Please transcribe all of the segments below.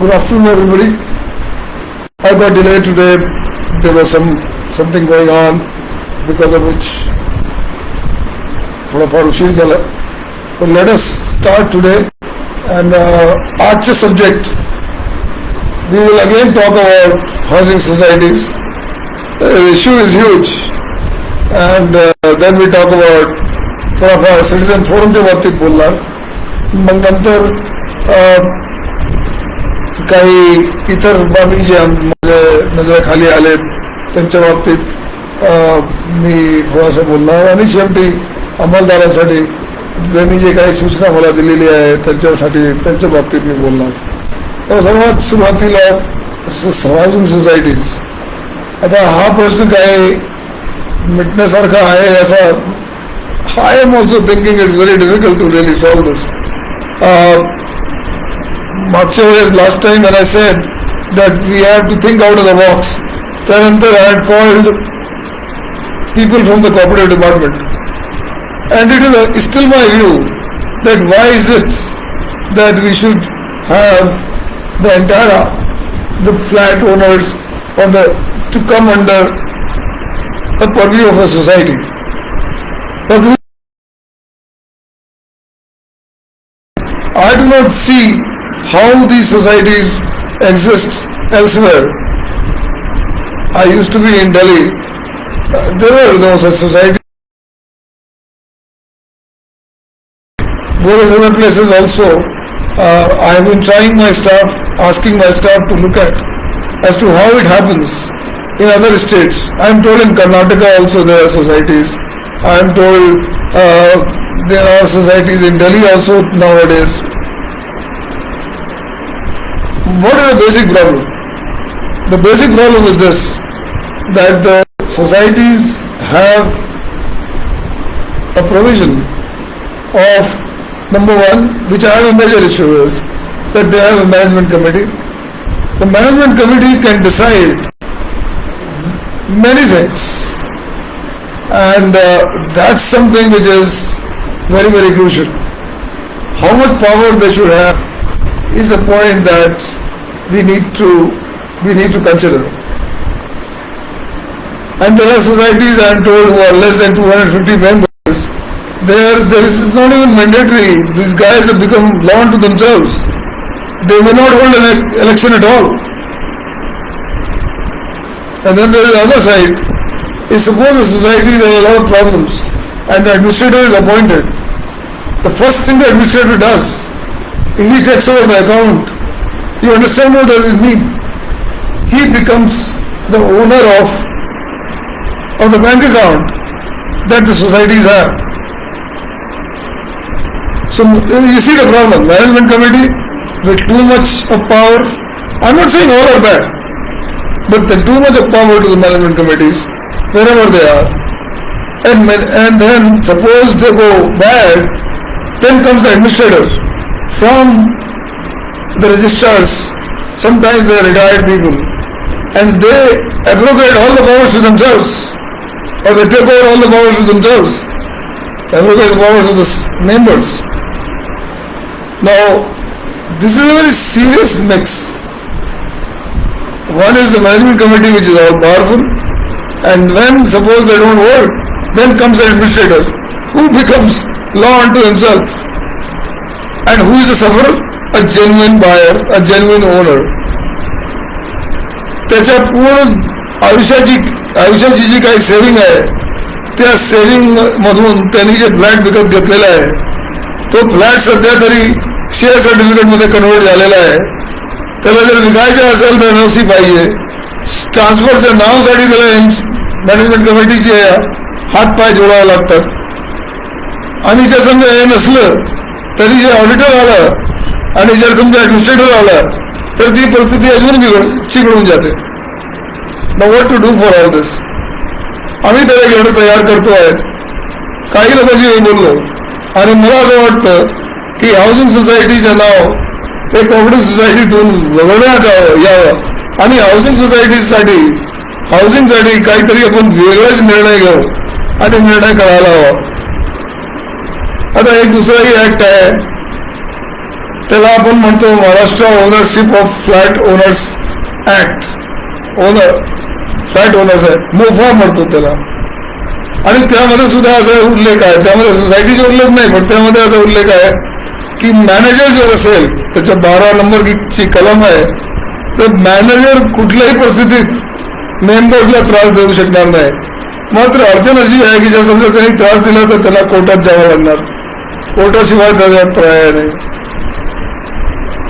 Good afternoon, everybody. I got delayed today. There was something going on because of which थोड़ा फार उशीर झाला. But let us start today. And आजचे subject we will again talk about housing societies. The issue is huge. And then we talk about थोड़ा फार citizen forumच्या बाबतीत बोलणार. मग नंतर काही इतर बाबी जे माझ्या नजरेखाली आलेत त्यांच्या बाबतीत मी थोडासा बोलणार आणि शेवटी अंमलदारांसाठी त्यांनी जे काही सूचना मला दिलेली आहे त्यांच्या बाबतीत मी बोलणार. सर्वात सुरुवातीला हाऊसिंग सोसायटीज. आता हा प्रश्न काय मिटण्यासारखा आहे असा I am also thinking it's very difficult to really solve this. मागच्या वेळेस last time when I said that we have to think out of the box, त्यानंतर I had called people from the cooperative department and it is still my view that why is it that we should have the entire the flat owners or to come under the purview of a society. But I do not see how these societies exist elsewhere. I used to be in Delhi. There were no such societies. Various other places also. I have been trying my staff, asking my staff to look at as to how it happens in other states. I am told in Karnataka also there are societies. I am told there are societies in Delhi also nowadays. What is the basic problem? The basic problem is this, that the societies have a provision of, number one, which I have a major issue is, that they have a management committee. The management committee can decide many things, and that's something which is very, very crucial. How much power they should have is a point that we need to consider. And there are societies, I am told, who are less than 250 members. There is not even mandatory. These guys have become law unto themselves. They may not hold an election at all. And then there is the other side. If suppose a society has a lot of problems and the administrator is appointed, the first thing the administrator does is he takes over the account. You understand what does it mean? He becomes the owner of the bank account that the societies have. So you see the problem. Management committee with too much of power. I'm not saying all are bad, but the too much of power to the management committees wherever they are. And then suppose they go bad, then comes the administrator from the registrars. Sometimes they are retired people and they abrogate all the powers to themselves, or they take over all the powers to themselves, abrogate the powers of the members. Now this is a very serious mix. One is the management committee which is all powerful, and when suppose they don't work, then comes the administrator who becomes law unto himself. And who is the sufferer? A genuine buyer, a genuine owner. त्याच्या पूर्ण आयुष्याची जी काही saving आहे, त्या saving मधून त्यांनी जे flat विकत घेतलेला आहे तो फ्लॅट सध्या तरी शेअर सर्टिफिकेट मध्ये कन्व्हर्ट झालेला आहे. त्याला जर विकायचं असेल तर एनओसी पाहिजे. ट्रान्सफरच्या नावासाठी त्याला मॅनेजमेंट कमिटीचे हात पाय जोडावे लागतात. आणि जर समजा हे नसलं तरी जे ऑडिटर आलं आणि जर समजा ऍडमिनिस्ट्रेटर आला तर ती परिस्थिती अजून चिघळून जाते. Now what to do for all this? आम्ही त्याला एक लेटर तयार करतो आहे. काही लोकांशी मी बोललो आणि मला असं वाटतं की हाऊसिंग सोसायटीचं नाव हे कोऑपरेटिव्ह सोसायटीतून वगळण्यात यावं आणि हाऊसिंगसाठी काहीतरी आपण वेगळाच निर्णय घेऊ आणि निर्णय करायला हवा. आता एक दुसराही ऍक्ट आहे त्याला आपण म्हणतो Maharashtra ownership of flat owners act. Flat owners आहे, मोफा म्हणतो त्याला. आणि त्यामध्ये सुद्धा असा उल्लेख आहे, त्यामध्ये सोसायटीचा उल्लेख नाही, पण त्यामध्ये असा उल्लेख आहे की मॅनेजर जर असेल, त्याच्या 12 नंबरची कलम आहे, तर मॅनेजर कुठल्याही परिस्थितीत मेंबर्सला त्रास देऊ शकणार नाही. मात्र अडचण अशी आहे की जर समजा त्यांनी त्रास दिला तर त्याला कोर्टात जावं लागणार, कोर्टाशिवाय त्याचा पर्याय नाही.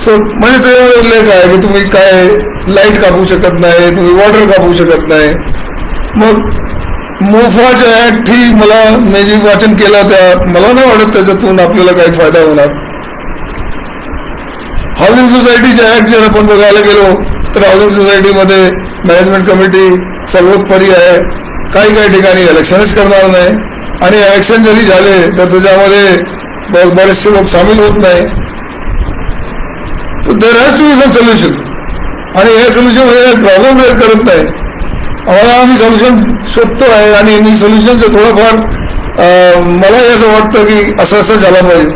सो म्हणजे त्याच्यावर उल्लेख आहे की तुम्ही काय लाईट कापू शकत नाही, तुम्ही वॉटर कापू शकत नाही. मग मोफाच्या ऍक्ट ही मी जे वाचन केलं त्या मला नाही वाटत त्याच्यातून आपल्याला काही फायदा होणार. हाऊसिंग सोसायटीच्या ऍक्ट जर आपण बघायला गेलो तर हाऊसिंग सोसायटीमध्ये मॅनेजमेंट कमिटी सर्वोपरी आहे. काही ठिकाणी इलेक्शनच करणार नाही, आणि इलेक्शन जरी झाले तर त्याच्यामध्ये बरेचसे लोक सामील होत नाही. There has to be some solution, आणि हे सोल्युशन हे प्रॉब्लेम रेज करत नाही. आम्ही सोल्युशन शोधतो आहे, आणि मी सोल्युशनचं थोडंफार मलाही असं वाटतं की असं झालं पाहिजे.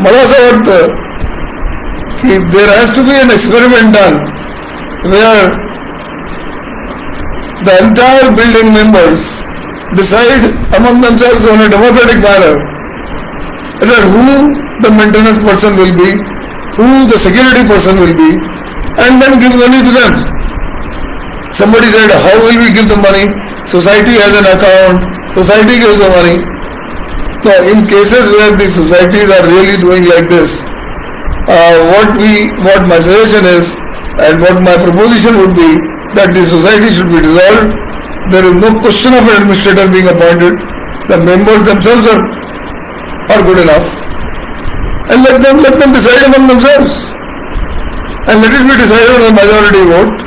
मला असं वाटतं की there has to be an experiment done where the entire building members decide among themselves on a democratic manner that who the maintenance person will be, who the security person will be, and then give money to them. Somebody said, how will we give the money? Society has an account, society gives the money. Now, in cases where the societies are really doing like this, what my suggestion is, and what my proposition would be, that the society should be dissolved. There is no question of an administrator being appointed. The members themselves are good enough, and let them decide among themselves, and let it be decided on a majority vote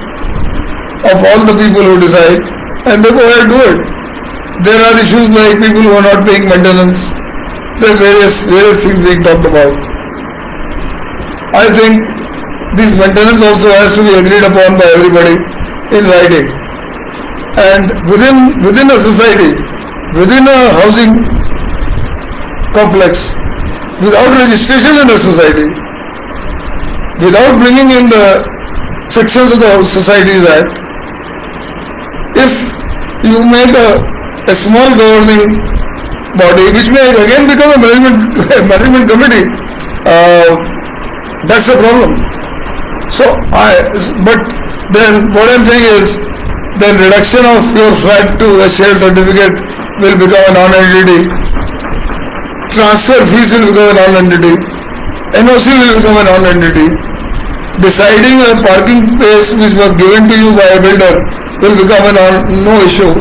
of all the people who decide, and they go ahead and do it. There are issues like people who are not paying maintenance. There are various things being talked about. I think this maintenance also has to be agreed upon by everybody in writing, and within a society, within a housing complex, without registration in a society, without bringing in the sections of the Societies Act, if you make a small governing body which may again become a management committee, that's a problem. But then what I'm saying is, then reduction of your flat to a share certificate will become a non-entity. Transfer fees will become a non-entity. NOC will become a non-entity. Deciding a parking space which was given to you by a builder will become a no issue.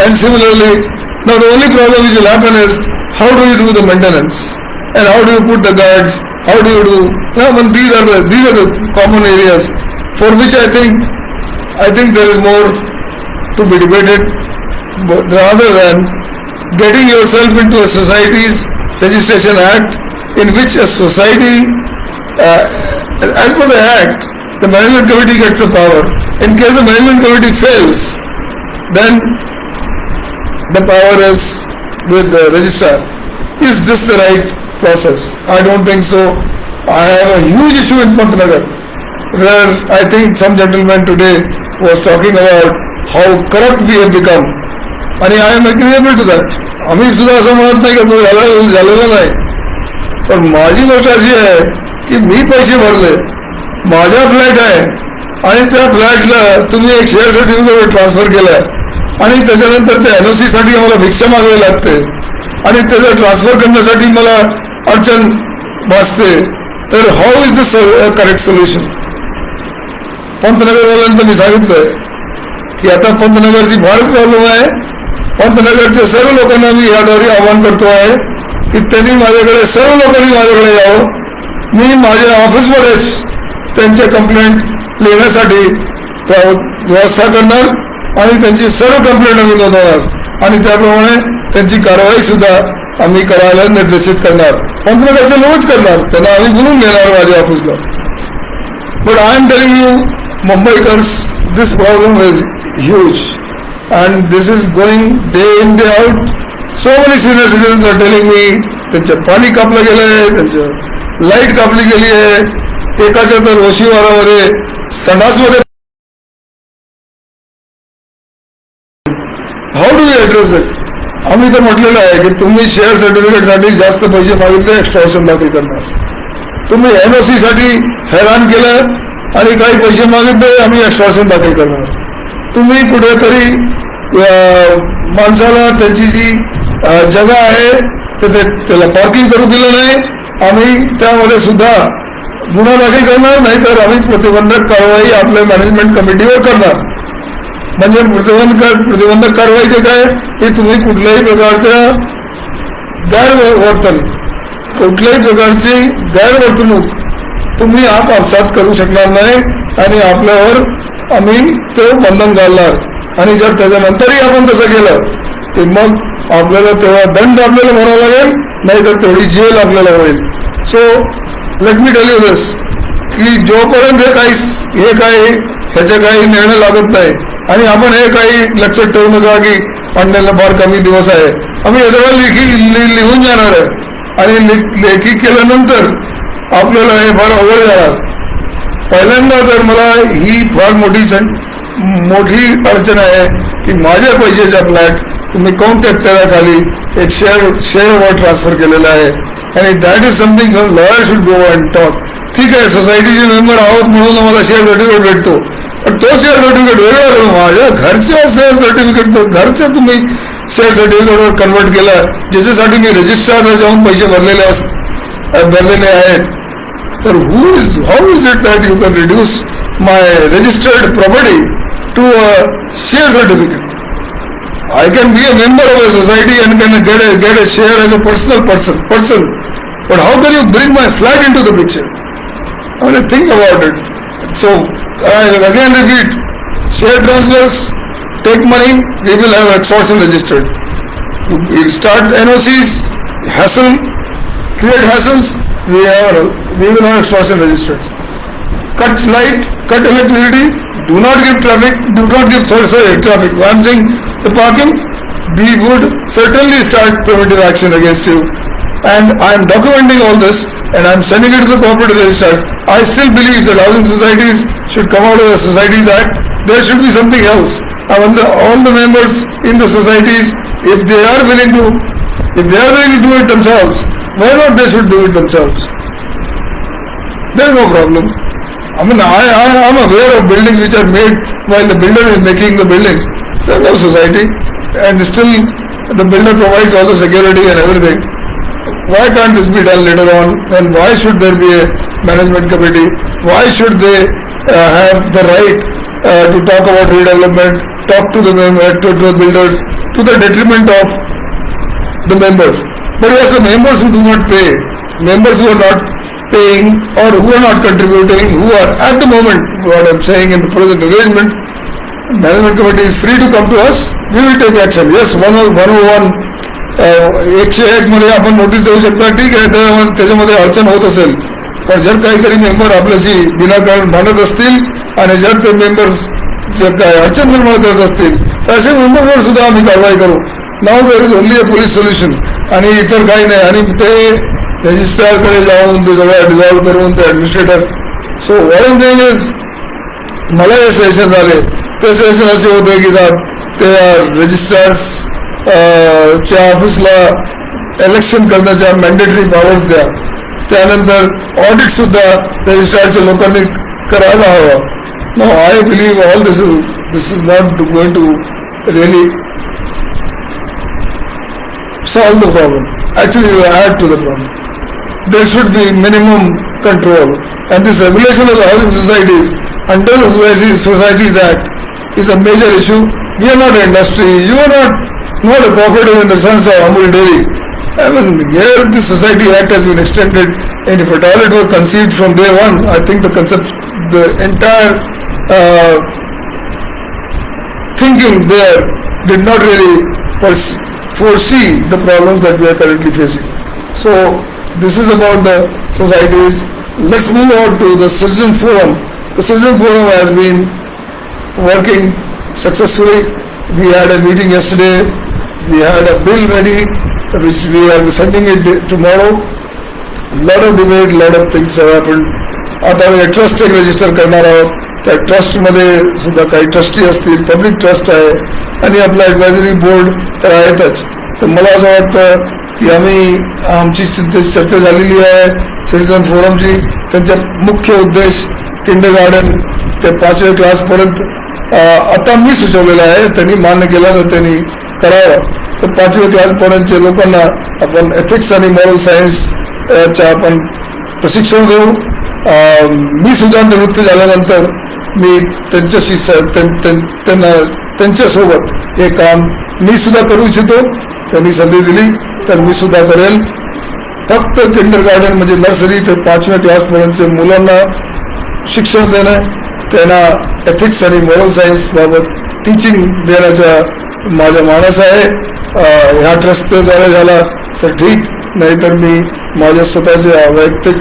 And similarly, now the only problem which will happen is, how do you do the maintenance, and how do you put the guards? How do you do? These are the common areas for which I think there is more to be debated, but rather than getting yourself into a Societies Registration Act, in which a society, as per the Act, the management committee gets the power. In case the management committee fails, then the power is with the registrar. Is this the right process? I don't think so. I have a huge issue in Pantnagar, where I think some gentleman today was talking about how corrupt we have become, and I am agreeable to that. आम्ही सुद्धा असं म्हणत नाही की झालेलं नाही, पण माझी गोष्ट अशी आहे की मी पैसे भरले, माझा फ्लॅट आहे, आणि त्या फ्लॅटला तुम्ही एक शेअर सर्टिफिकेट ट्रान्सफर केलाय, आणि त्याच्यानंतर त्या NOC साठी मला भिक्षा मागावी लागते, आणि त्याचं ट्रान्सफर करण्यासाठी मला अडचण भासते. तर how is this correct solution? पंतनगरवाल्यांना मी सांगितलंय की आता पंतनगरची फारच प्रॉब्लेम आहे. पंतनगरच्या सर्व लोकांना मी याद्वारे आवाहन करतो आहे की त्यांनी सर्व लोकांनी माझ्याकडे यावं. मी माझ्या ऑफिसमध्येच त्यांचे कंप्लेंट लिहिण्यासाठी व्यवस्था करणार, आणि त्यांची सर्व कंप्लेंट आम्ही नोंदवणार, आणि त्याप्रमाणे त्यांची कारवाई सुद्धा आम्ही करायला निर्देशित करणार. पंतनगरचे लोकच करणार, त्यांना आम्ही बोलून घेणार माझ्या ऑफिसला. But I am telling you, Mumbaikars, this problem is huge, and this is going day in day out, So many senior citizens are telling me त्यांचं पाणी कापलं गेलं आहे, त्यांचं लाईट कापली गेली आहे, एकाच्या तर ओशीवारामध्ये संडासमध्ये. How do you address it? आम्ही तर म्हटलेलं आहे की तुम्ही शेअर सर्टिफिकेटसाठी जास्त पैसे मागितले एक्स्ट्रॉशन दाखल करणार. तुम्ही NOC साठी हैराण केलं आणि काही पैसे मागितले, आम्ही एक्स्ट्रॉशन दाखल करणार. तुम्ही कुठेतरी माणसाला त्याची जी जागा आहे त्याला पार्किंग करू दिलं नाही, आम्ही त्यामध्ये सुद्धा गुन्हा दाखल करणार, नाही तर आम्ही प्रतिबंधक कारवाई आपल्या मॅनेजमेंट कमिटीवर करणार. म्हणजे प्रतिबंधक कारवाईचे काय की तुम्ही कुठल्याही प्रकारच्या गैरवर्तन, कुठल्याही प्रकारची गैरवर्तणूक तुम्ही आपसात करू शकणार नाही आणि आपल्यावर आम्ही ते बंधन घालणार. आणि जर त्याच्यानंतरही आपण तसं केलं की मग आपल्याला तेव्हा दंड आपल्याला भरावा लागेल, नाहीतर तेवढी जेल आपल्याला होईल. So let me tell you this की जोपर्यंत हे काही ह्याचे काही निर्णय लागत नाही आणि आपण हे काही लक्षात ठेवू नका की आणलेला फार कमी दिवस आहे, आम्ही हे सगळं लिहून जाणार आहे आणि लेखी केल्यानंतर आपल्याला हे फार अवघड जाणार. पहिल्यांदा तर मला ही फार मोठी अडचण आहे की माझ्या पैशाचा फ्लॅट तुम्ही कोणत्या तळ्याखाली एक शेअरवर ट्रान्सफर केलेला आहे आणि that is something lawyer should go and talk. ठीक आहे, सोसायटीचे मेंबर आहोत म्हणून आम्हाला शेअर सर्टिफिकेट भेटतो, पण तो शेअर सर्टिफिकेट वेगळा माझ्या घरच्या शेअर सर्टिफिकेट घरच्या तुम्ही शेअर सर्टिफिकेटवर कन्वर्ट केलं, ज्याच्यासाठी मी रजिस्ट्रारला जाऊन पैसे भरलेले आहेत. तर how is it that you can reduce my registered property to a share certificate? I can be a member of a society and can get a share as a personal person, but how can you bring my flat into the picture? I mean, think about it. So I again repeat, share transfers, take money, we will have extortion registered. You start NOCs, hassle, create hassles, we will have extortion registered. Cut light, cut electricity, do not give traffic, do not give traffic. I am saying the parking, we would certainly start preventive action against you. And I am documenting all this and I am sending it to the cooperative registrars. I still believe that housing societies should come out of the Societies Act. There should be something else. I want all the members in the societies, if they are willing to do it themselves, why not they should do it themselves? There is no problem. I mean, I am aware of buildings which are made while the builder is making the buildings. There is no society and still the builder provides all the security and everything. Why can't this be done later on? And why should there be a management committee? Why should they have the right to talk about redevelopment, talk to the builders to the detriment of the members? But yes, the members who do not pay, members who are not paying or who are not contributing, who are at the moment, what I am saying in the present arrangement, management committee is free to come to us, we will take action. Yes, 101 101 मध्ये आपण notice देऊ शकता, ठीक आहे, त्याच्यामध्ये अडचण होत असेल, पण जर काहीतरी मेंबर आपल्याशी विनाकारण भांडत असतील आणि जर ते मेंबर्स जर काही अडचण निर्माण करत असतील तर अशा मेंबरवर सुद्धा आम्ही कारवाई करू. Now there is only a police solution आणि इतर काही नाही. आणि ते रजिस्ट्रारकडे जाऊन ते सगळं डिझॉल्व्ह करून ते administrator. So what am saying is, मला हे सेशन झाले ते सेशन असे होते की ते रजिस्ट्रार्स च्या ऑफिसला इलेक्शन करण्याच्या मॅन्डेटरी पॉवर्स द्या, त्यानंतर ऑडिट सुद्धा रजिस्ट्रारच्या लोकांनी करायला हवं. No, I believe all this is not going to really solve the problem. Actually, you add to the problem. There should be minimum control, and this regulation of the housing societies under the Societies Act is a major issue. We are not an industry. You are not a cooperative in the sense of Amul Dairy. I mean, here the Society Act has been extended, and if at all it was conceived from day one, I think the entire thinking there did not really foresee the problems that we are currently facing. So this is about the societies. Let's move on to the Citizen Forum. The Citizen Forum has been working successfully. We had a meeting yesterday we had a bill ready which we are sending it tomorrow. Lot of debate, lot of things have happened. आता एक trust एक register करणार आहोत. त्या ट्रस्टमध्ये सुद्धा काही trustee असतील, पब्लिक ट्रस्ट आहे आणि आपला ॲडवायझरी बोर्ड तर आहेतच. तर मला असं वाटतं की आमची चर्चा झालेली आहे सिटीजन फोरमची. त्यांचा मुख्य उद्देश किंडरगार्टन ते 5वी क्लासपर्यंत आता मी सुचवलेलं आहे, त्यांनी मान्य केला तर त्यांनी करावं. तर 5वी क्लासपर्यंतच्या लोकांना आपण एथिक्स आणि मॉरल सायन्सच्या आपण प्रशिक्षण देऊ. मी सुद्धा निवृत्त झाल्यानंतर मी त्यांच्याशी त्यांच्यासोबत हे काम मी सुद्धा करू इच्छितो. त्यांनी संधी दिली तर मी सुद्धा करेल. फक्त किंडरगार्टन म्हणजे नर्सरी ते 5व्या क्लासपर्यंतच्या मुलांना शिक्षण देणं, त्यांना एथिक्स आणि मॉरल सायन्स बाबत टीचिंग देण्याचा माझा मानस आहे. ह्या ट्रस्टद्वारे झाला तर ठीक, नाहीतर मी माझ्या स्वतःच्या वैयक्तिक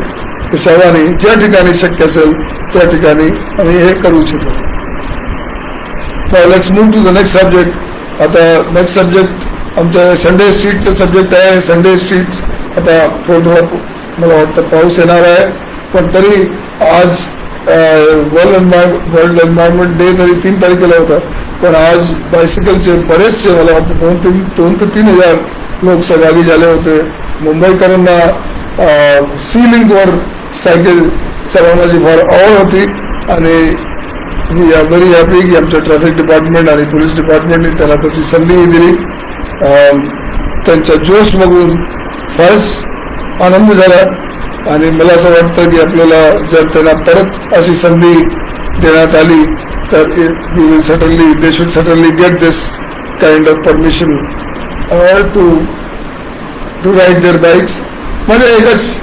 हिशोबाने ज्या ठिकाणी शक्य असेल त्या ठिकाणी आम्ही हे करू इच्छितो. Let's move to the next subject. आता नेक्स्ट सब्जेक्ट आमच्या संडे स्ट्रीटचं सब्जेक्ट आहे. संडे स्ट्रीट्स आता थोडं मला वाटतं पाऊस येणार आहे, पण तरी आज वर्ल्ड एन्व्हायरमेंट डे तरी 3 तारखेला होता, पण आज बायसिकलचे बरेचसे मला वाटतं 2 ते 3 हजार लोक सहभागी झाले होते. मुंबईकरांना सीलिंगवर सायकल चालवण्याची फार आवड होती आणि वी आर व्हेरी हॅपी की आमच्या ट्रॅफिक डिपार्टमेंट आणि पोलीस डिपार्टमेंटने त्यांना तशी संधीही दिली. त्यांचा जोश बघून फारच आनंद झाला आणि मला असं वाटतं की आपल्याला जर त्यांना परत अशी संधी देण्यात आली तर they should certainly get this kind of permission to ride their bikes. म्हणजे एकच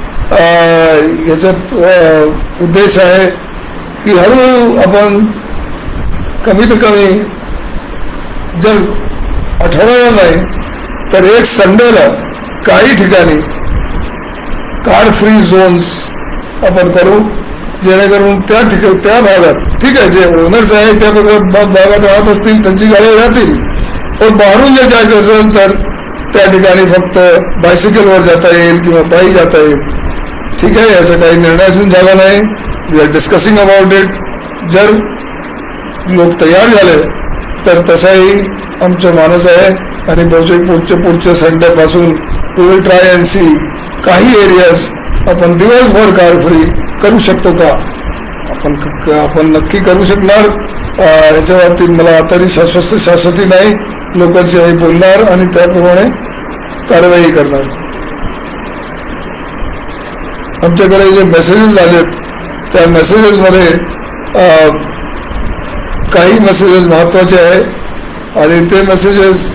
याच्यात उद्देश आहे की हळूहळू आपण कमीत कमी जर आठवड्याला नाही तर एक संडेला काही ठिकाणी कार फ्री झोन्स आपण करू, जेणेकरून त्या भागात ठीक आहे जे ओनर्स आहे त्या भागात राहत असतील त्यांची गाड्या राहतील, पण बाहेरून जर जायचं असेल तर त्या ठिकाणी फक्त बायसिकलवर जाता येईल किंवा पायी जाता येईल. ठीक आहे, याचा काही निर्णय अजून झाला नाही. We are discussing about it. जर लोक तयार झाले तर तसाही आमचा मानस आहे आणि बहुतेक पुढच्या संडेपासून वी विल ट्राय अँड सी काही एरियाज आपण दिवसभर कार फ्री करू शकतो का. आपण नक्की करू शकणार, ह्याच्या बाबतीत मला तरी शाश्वती नाही. लोकांशी आम्ही बोलणार आणि त्याप्रमाणे कारवाई करणार. आमच्याकडे जे मेसेजेस आलेत त्या मेसेजेसमध्ये काही मेसेजेस महत्त्वाचे आहे आणि ते मेसेजेस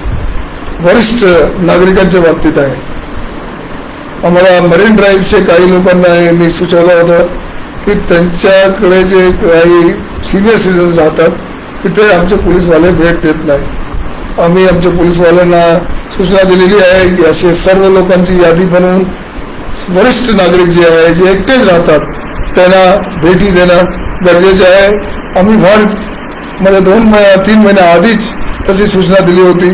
वरिष्ठ नागरिकांच्या बाबतीत आहे. आम्हाला मरीन ड्राईव्हचे काही लोकांना मी सुचवलं होतं की त्यांच्याकडे जे काही सिनियर सिटीजन्स राहतात तिथे आमचे पोलीसवाले भेट देत नाही. आम्ही आमच्या पोलीसवाल्यांना सूचना दिलेली आहे की असे सर्व लोकांची यादी बनवून वरिष्ठ नागरिक जे आहे जे एकटेच राहतात त्यांना भेटी देणं गरजेचं आहे. आम्ही म्हणजे 2-3 महिन्या आधीच तशी सूचना दिली होती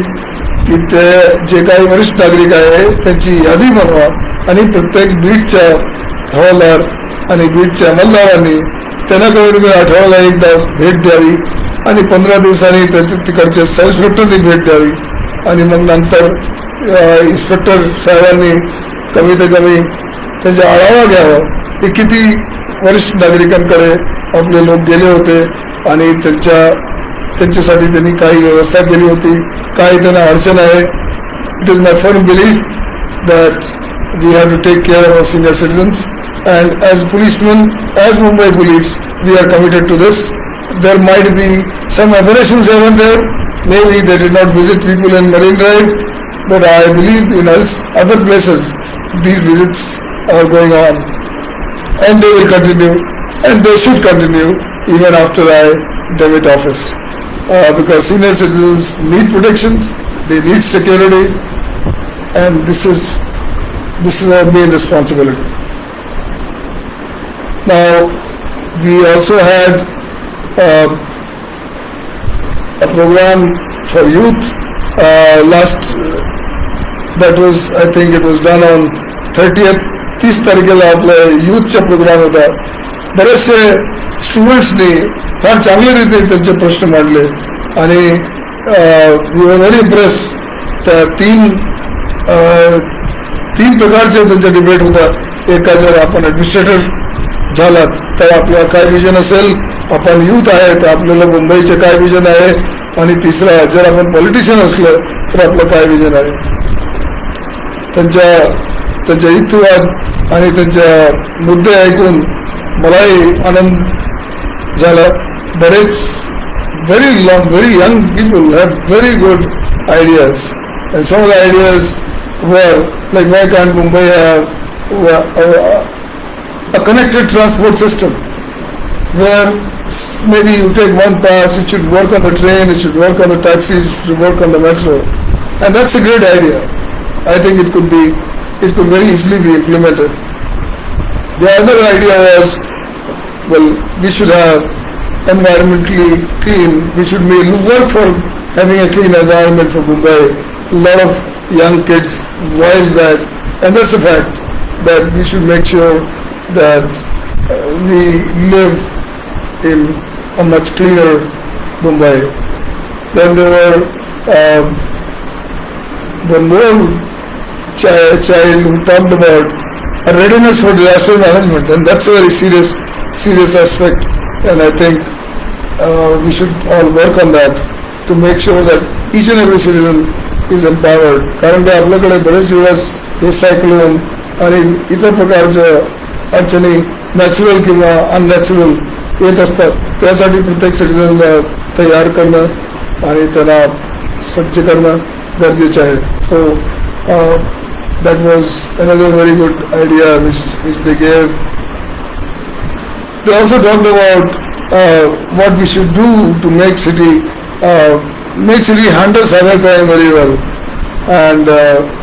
की ते जे काही वरिष्ठ नागरिक आहे त्यांची यादी बनवा आणि प्रत्येक बीटच्या हवालदार आणि बीटच्या अंमलदारांनी त्यांना कमीत आठवड्याला एकदा भेट द्यावी आणि 15 दिवसांनी तिकडच्या सब इन्स्पेक्टरनी भेट द्यावी आणि मग नंतर इन्स्पेक्टर साहेबांनी कमीत कमी त्यांचा आढावा घ्यावा की किती वरिष्ठ नागरिकांकडे आपले लोक गेले होते आणि त्यांच्यासाठी त्यांनी काही व्यवस्था केली होती, काही त्यांना अडचण आहे. It is my firm belief that we have to take care of our senior citizens and as policemen, as Mumbai police, we are committed to this. There might be some aberrations here and there. Maybe they did not visit people in Marine Drive, but I believe in other places these visits are going on, and they will continue, and they should continue even after I demit office, because senior citizens need protections, they need security, and this is our main responsibility. Now, we also had a program for youth last That was, I think it was done on 30th. 30 तारखेला आपल्या यूथचा programme होता. बरेचसे स्टुडंट्सनी फार चांगल्या रीती त्यांचे प्रश्न मांडले आणि we were very impressed. त्या तीन प्रकारचे त्यांचा डिबेट होता. एका जर आपण ॲडमिनिस्ट्रेटर झालात तर आपलं काय विजन असेल, आपण युथ आहे तर आपल्याला मुंबईचे काय विजन आहे, आणि तिसरा जर आपण पॉलिटिशियन असलं तर आपलं काय विजन आहे. त्यांच्या युक्तिवाद आणि त्यांच्या मुद्दे ऐकून मलाही आनंद झाला. बरेच very young people have very good ideas, and some of the ideas were like, why can't Mumbai have a connected transport system where maybe you take one pass, it should work on the train, it should work on the taxis, it should work on the metro, and that's a great idea. I think it could very easily be implemented. The other idea was, well, we should have environmentally clean, we should work for having a clean environment for Mumbai. A lot of young kids voice that, and that's a fact, that we should make sure that we live in a much cleaner Mumbai. Then there were one more child who talked about a readiness for disaster management, and that's a very serious aspect, and I think we should all work on that to make sure that each and every citizen is empowered. कारण की आपल्याकडे बरेच वेळेस हे cyclone आणि इतर प्रकारच्या अडचणी natural किंवा अननॅचरल येत असतात. त्यासाठी प्रत्येक सिटिझनला तयार करणं आणि त्यांना सज्ज करणं गरजेचं आहे. सो that was another very good idea which they gave. They also talked about what we should do to make city handle cybercrime very well, and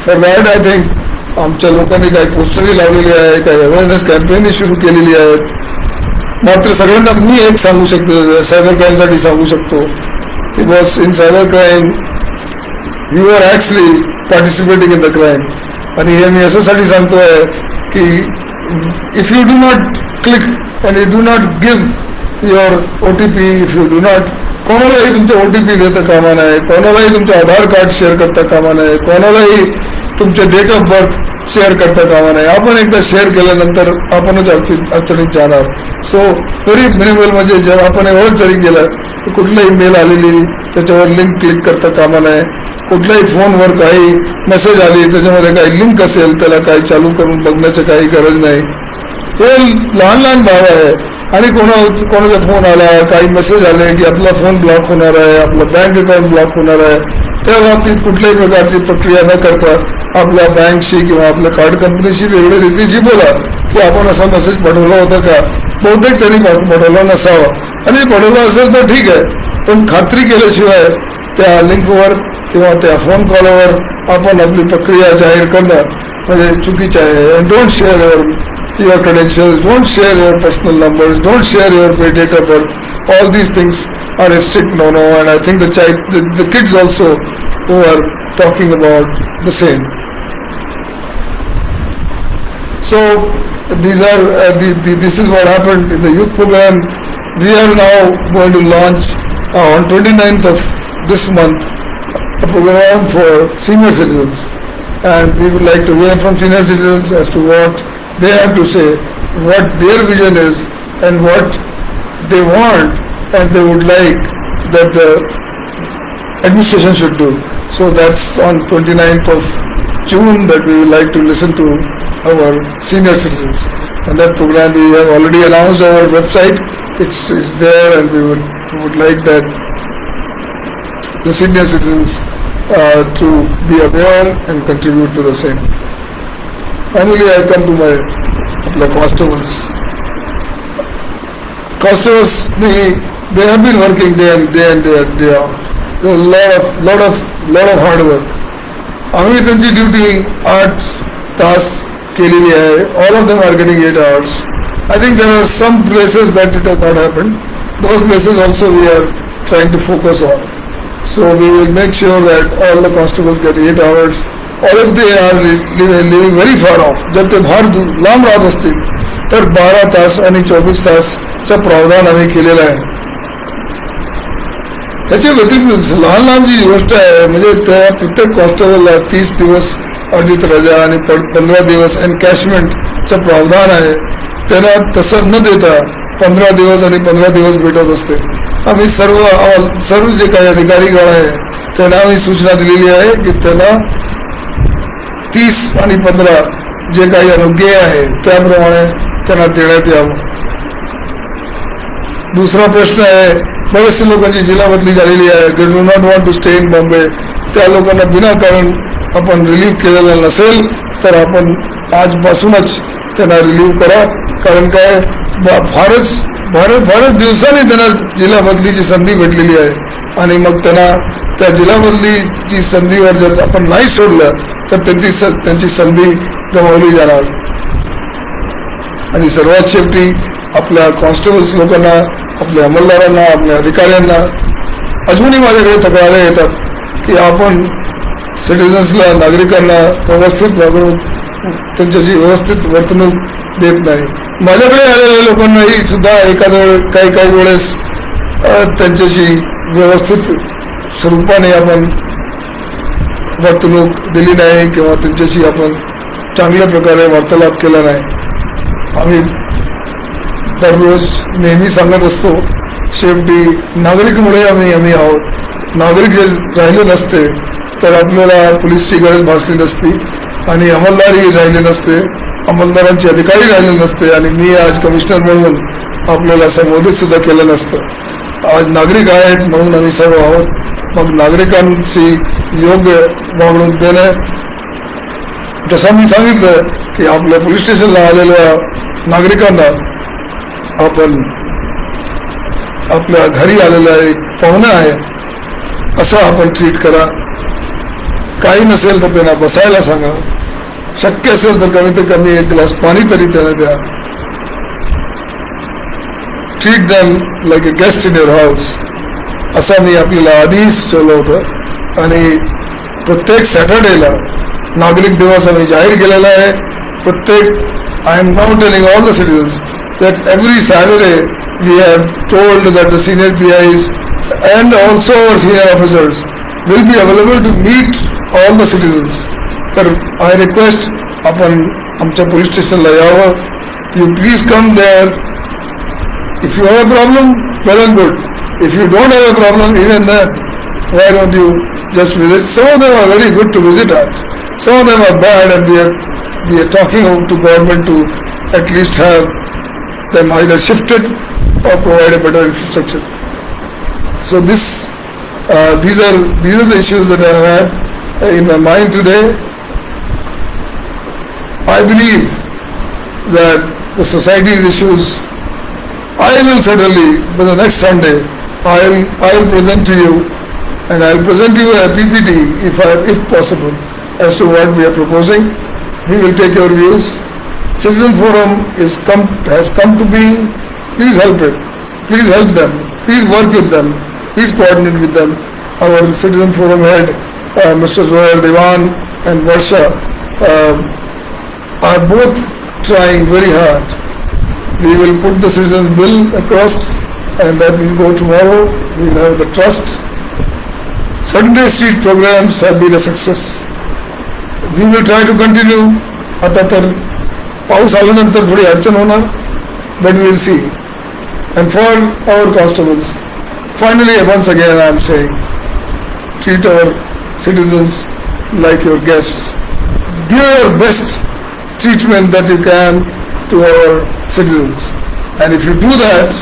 for that I think आमच्या लोकांनी काही पोस्टरही लावलेली आहे, काही अवेअरनेस कॅम्पेनही सुरू केलेली आहेत. मात्र सगळ्यांना मी एक सांगू शकतो, सायबर क्राईमसाठी सांगू शकतो, because in cyber crime you are actually participating in the crime. आणि हे मी याच्यासाठी सांगतोय की if you do not click and you do not give your OTP, if you do not, कोणालाही तुमचे OTP देता कामा नये, कोणालाही तुमचे आधार कार्ड शेअर करता कामा नये, कोणालाही तुमचे डेट ऑफ बर्थ शेअर करता कामा नये. आपण एकदा शेअर केल्यानंतर आपणच अडचणीत जाणार. सो व्हेरी मिनिमल, म्हणजे जर आपण एवढंच जरी केलं तर कुठलाही मेल आलेली त्याच्यावर लिंक क्लिक करता कामा नये. कुठल्याही फोनवर काही मेसेज आली त्याच्यामध्ये काही लिंक असेल त्याला काही चालू करून बघण्याची काही गरज नाही. हे लहान भाव आहे. आणि कोणाचा फोन आला, काही मेसेज आले की आपला फोन ब्लॉक होणार आहे, आपलं बँक अकाउंट ब्लॉक होणार आहे, त्या बाबतीत कुठल्याही प्रकारची प्रक्रिया न करता आपल्या बँकशी किंवा आपल्या कार्ड कंपनीशी वेगळ्या रीतीची बोला की आपण असा मेसेज पाठवला होता का. बहुतेक त्यांनी पाठवला नसावा, आणि पाठवला असेल तर ठीक आहे, पण खात्री केल्याशिवाय त्या लिंकवर किंवा त्या फोन कॉलवर आपण आपली प्रक्रिया जाहीर करणं म्हणजे चुकीचं आहे. And don't share your credentials, don't share your personal numbers, don't share your date of birth. All these things are a strict no-no, and I think the kids also who are talking about the same. So these are this is what happened in the youth program. We are now going to launch on 29th of this month a program for senior citizens, and we would like to hear from senior citizens as to what they have to say, what their vision is and what they want and they would like that the administration should do. So that's on 29th of June that we would like to listen to our senior citizens, and that program we have already announced our website. It's there, and we would like that the senior citizens to be aware and contribute to the same. Finally, I come to my constables. Constables, they have been working day out. There's a lot of hard work. आम्ही त्यांची duty 8 तास केलेली आहे. All of them are getting 8 hours. I think there are some places that it has not happened. Those places also we are trying to focus on. So we will make sure that all the constables get 8 hours और if they are living very far off, जर ते फार लांब राहत असतील तर 12 तास आणि 24 तासचं प्रावधान आम्ही केलेलं आहे. त्याच्या व्यतिरिक्त लहान लहान जी गोष्ट आहे, म्हणजे त्या प्रत्येक कॉन्स्टेबलला 30 दिवस अर्जित रजा आणि 15 दिवस एनकॅशमेंटचं प्रावधान आहे. त्यांना तसं न देता 15 दिवस आणि 15 दिवस भेटत असते. आम्ही सर्व जे काही अधिकारीगण आहे त्यांना आम्ही सूचना दिलेली आहे की त्यांना 30 आणि 15 जे काही अनुज्ञेय आहे त्याप्रमाणे त्यांना देण्यात यावं. दुसरा प्रश्न आहे, बरेचशे लोकांची जिल्हा बदली झालेली आहे. They do not want to stay in Bombay. त्या लोकांना विनाकारण आपण रिलीव्ह केलेलं नसेल तर आपण आजपासूनच त्यांना रिलीव्ह करा. कारण काय, फारच दिवसांनी त्यांना जिल्हा बदलीची संधी भेटलेली आहे आणि मग त्यांना त्या जिल्हा बदलीची संधीवर जर आपण नाही सोडलं तर त्यांची संधी गमावली जाणार. आणि सर्वात शेवटी आपल्या कॉन्स्टेबल्स लोकांना, आपल्या अंमलदारांना, आपल्या अधिकाऱ्यांना अजूनही माझ्याकडे तक्रारी येतात की आपण सिटिझन्सला, नागरिकांना व्यवस्थित वागणूक, त्यांच्याशी व्यवस्थित वर्तणूक देत नाही. माझ्याकडे आलेल्या लोकांनाही सुद्धा एखाद्या काही वेळेस त्यांच्याशी व्यवस्थित स्वरूपाने आपण वर्तणूक दिली नाही किंवा त्यांच्याशी आपण चांगल्या प्रकारे वार्तालाप केला नाही. आम्ही दररोज नेहमी सांगत असतो, शेवटी नागरिकमुळे आम्ही आहोत. नागरिक जे राहिले नसते तर आपल्याला पोलीसची गरज भासली नसती आणि अंमलदारही राहिले नसते, अंमलदारांचे अधिकारी राहिले नसते आणि मी आज कमिशनर म्हणून आपल्याला संबोधित सुद्धा केलं नसतं. आज नागरिक आहेत म्हणून आम्ही सर्व आहोत. मग नागरिकांची योग्य वागणूक देणं, जसं मी सांगितलं की आपल्या पोलीस स्टेशनला आलेल्या नागरिकांना आपण आपल्या घरी आलेला एक पाहुणा आहे असं आपण ट्रीट करा. काही नसेल तर त्यांना बसायला सांगा, शक्य असेल तर कमीत कमी एक ग्लास पाणी तरी त्यांना द्या. Treat them like a guest in your house असं मी आपल्याला आधीच सुचवलं होतं आणि प्रत्येक सॅटर्डेला नागरिक दिवस आम्ही जाहीर केलेला आहे. प्रत्येक I am now telling all the citizens that every Saturday we have told that the senior PIs and also our senior officers will be available to meet all the citizens. तर I request आपण आमच्या police स्टेशनला यावं. You please come there. If you have a problem, well and good. If you don't have a problem, even then, why don't you just visit? Some of them are very good to visit at. Some of them are bad, and we are talking to government to at least have them either shifted or provide a better infrastructure. So these are the issues that I had in my mind today. I believe that the society's issues, I will certainly, by the next Sunday, I will present to you, and I will present you a PPT if possible as to what we are proposing. We will take your views. Citizen Forum has come to be. Please help it. Please help them. Please work with them. Please coordinate with them. Our Citizen Forum head, Mr. Zohair Dewan and Varsha, are both trying very hard. We will put the citizen bill across, and that will go tomorrow. We will have the trust. Sunday street programs have been a success. We will try to continue. आता तर पाऊस आल्यानंतर थोडी अडचण होणार, but we will see. And for our constables, finally once again I am saying, treat our citizens like your guests. Give your best treatment that you can to our citizens, and if you do that,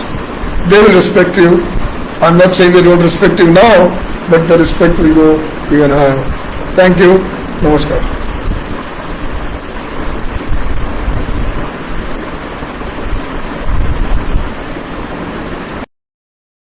they will respect you. I am not saying they don't respect you now, but the respect will go even higher. Thank you. Namaskar.